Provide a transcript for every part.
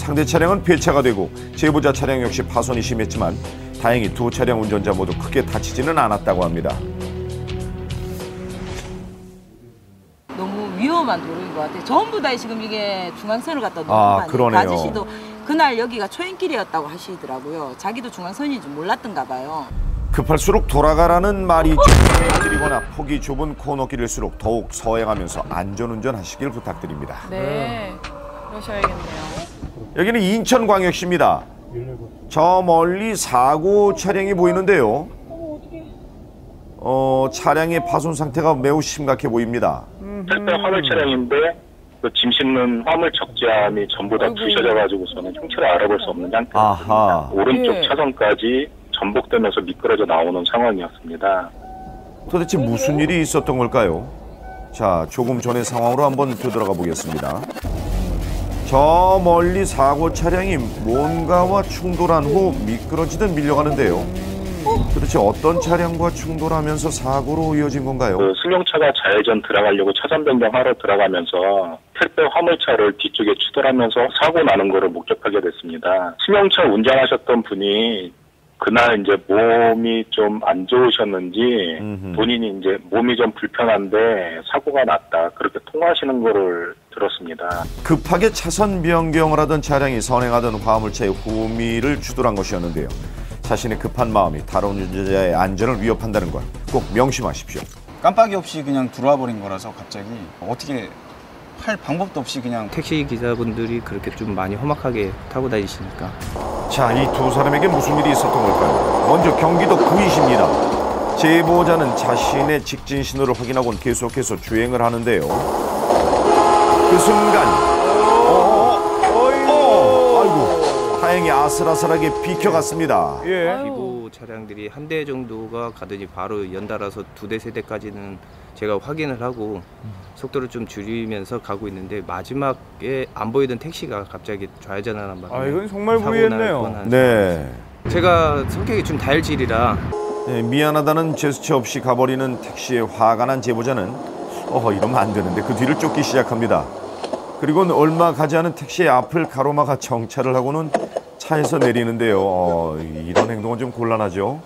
상대 차량은 폐차가 되고 제보자 차량 역시 파손이 심했지만 다행히 두 차량 운전자 모두 크게 다치지는 않았다고 합니다. 너무 위험한 도로인 것 같아요. 전부 다 지금 이게 중앙선을 갖다 놓은 그러네요. 아저씨도 그날 여기가 초행길이었다고 하시더라고요. 자기도 중앙선인 줄 몰랐던가 봐요. 급할수록 돌아가라는 말이 있죠. 길이거나 폭이 좁은 코너길일수록 더욱 서행하면서 안전운전 하시길 부탁드립니다. 네, 그러셔야겠네요. 여기는 인천광역시입니다. 저 멀리 사고 차량이 보이는데요. 차량의 파손 상태가 매우 심각해 보입니다. 택배 화물 차량인데 그 짐 싣는 화물 적재함이 전부 다 부셔져가지고서는 형체를 알아볼 수 없는 상태입니다. 아하. 오른쪽 차선까지 전복되면서 미끄러져 나오는 상황이었습니다. 도대체 무슨 일이 있었던 걸까요? 자, 조금 전의 상황으로 한번 되돌아가 보겠습니다. 저 멀리 사고 차량이 뭔가와 충돌한 후 미끄러지듯 밀려가는데요. 도대체 어떤 차량과 충돌하면서 사고로 이어진 건가요? 그 승용차가 좌회전 들어가려고 차선 변경하러 들어가면서 택배 화물차를 뒤쪽에 추돌하면서 사고 나는 것을 목격하게 됐습니다. 승용차 운전하셨던 분이 그날 이제 몸이 좀 안 좋으셨는지 본인이 이제 몸이 좀 불편한데 사고가 났다 그렇게 통화하시는 거를 들었습니다. 급하게 차선 변경을 하던 차량이 선행하던 화물차의 후미를 추돌한 것이었는데요. 자신의 급한 마음이 다른 운전자의 안전을 위협한다는 걸 꼭 명심하십시오. 깜빡이 없이 그냥 들어와 버린 거라서 갑자기 어떻게 할 방법도 없이 그냥 택시 기사분들이 그렇게 좀 많이 험악하게 타고 다니시니까. 자, 이 두 사람에게 무슨 일이 있었던 걸까요? 먼저 경기도 구이시입니다. 제보자는 자신의 직진 신호를 확인하고는 계속해서 주행을 하는데요. 그 순간 아이고, 다행히 아슬아슬하게 비켜갔습니다. 기부 차량들이 한 대 정도가 가더니 바로 연달아서 두 대, 세 대까지는 제가 확인을 하고 속도를 좀 줄이면서 가고 있는데 마지막에 안 보이던 택시가 갑자기 좌회전하는 바람에 이건 정말 무리했네요. 네. 제가 성격이 좀 다혈질이라 네, 미안하다는 제스처 없이 가버리는 택시에 화가 난 제보자는 이러면 안 되는데 그 뒤를 쫓기 시작합니다. 그리고는 얼마 가지 않은 택시의 앞을 가로막아 정차를 하고는 차에서 내리는데요. 이런 행동은 좀 곤란하죠.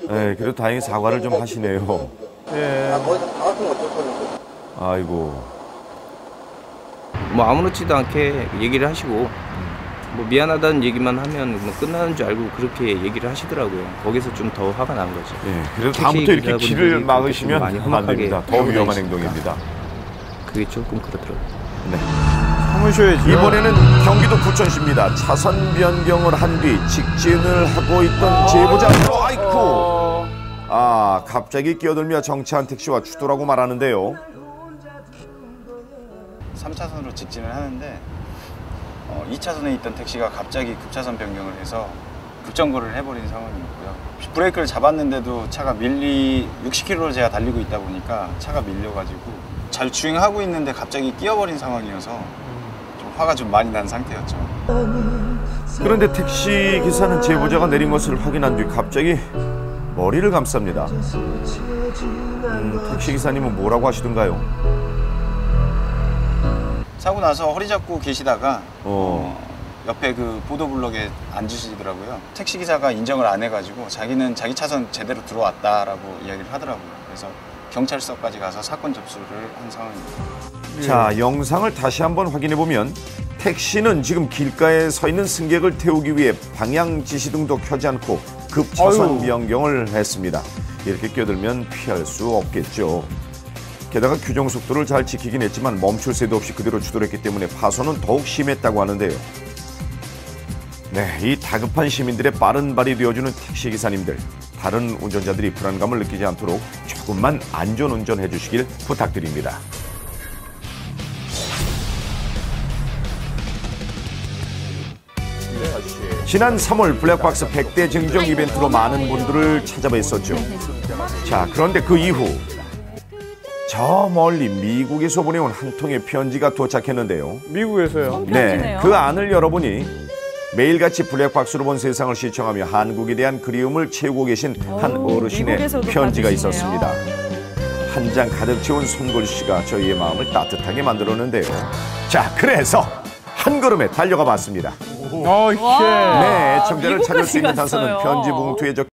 네, 그래도 다행히 사과를 좀 하시네요. 예. 아이고. 뭐 아무렇지도 않게 얘기를 하시고 뭐 미안하다는 얘기만 하면 뭐 끝나는 줄 알고 그렇게 얘기를 하시더라고요. 거기서 좀 더 화가 난 거죠. 네, 그래도 다음부터 이렇게 길을 막으시면 안 됩니다. 더 위험한 행동입니다. 그게 조금 그렇더라고요. 네. 참으셔야죠. 이번에는 경기도 부천시입니다. 차선 변경을 한 뒤 직진을 하고 있던 제보자. 아이쿠. 갑자기 끼어들며 정차한 택시와 추돌하고 말하는데요. 3차선으로 직진을 하는데 2차선에 있던 택시가 갑자기 급차선 변경을 해서 급정거를 해버린 상황이었고요. 브레이크를 잡았는데도 차가 60km로 제가 달리고 있다 보니까 차가 밀려가지고 잘 주행하고 있는데 갑자기 끼어버린 상황이어서 좀 화가 좀 많이 난 상태였죠. 그런데 택시 기사는 제보자가 내린 것을 확인한 뒤 갑자기 머리를 감쌉니다. 택시 기사님은 뭐라고 하시던가요? 사고 나서 허리 잡고 계시다가 옆에 그 보도블럭에 앉으시더라고요. 택시기사가 인정을 안 해가지고 자기는 자기 차선 제대로 들어왔다라고 이야기를 하더라고요. 그래서 경찰서까지 가서 사건 접수를 한 상황입니다. 자, 영상을 다시 한번 확인해보면 택시는 지금 길가에 서 있는 승객을 태우기 위해 방향 지시등도 켜지 않고 급차선 변경을 했습니다. 이렇게 끼어들면 피할 수 없겠죠. 게다가 규정 속도를 잘 지키긴 했지만 멈출 새도 없이 그대로 추돌했기 때문에 파손은 더욱 심했다고 하는데요. 네, 이 다급한 시민들의 빠른 발이 되어주는 택시기사님들, 다른 운전자들이 불안감을 느끼지 않도록 조금만 안전운전해 주시길 부탁드립니다. 지난 3월 블랙박스 100대 증정 이벤트로 많은 분들을 찾아뵀었죠. 자, 그런데 그 이후 저 멀리 미국에서 보내온 한 통의 편지가 도착했는데요. 미국에서요? 네, 그 안을 열어보니 매일같이 블랙박스로 본 세상을 시청하며 한국에 대한 그리움을 채우고 계신 한 어르신의 편지가 있었습니다. 한 장 가득 채운 손글씨가 저희의 마음을 따뜻하게 만들었는데요. 자, 그래서 한 걸음에 달려가 봤습니다. 와. 네, 애청자를 찾을 수 있는 미국까지 단서는 갔어요. 편지 봉투에 적힌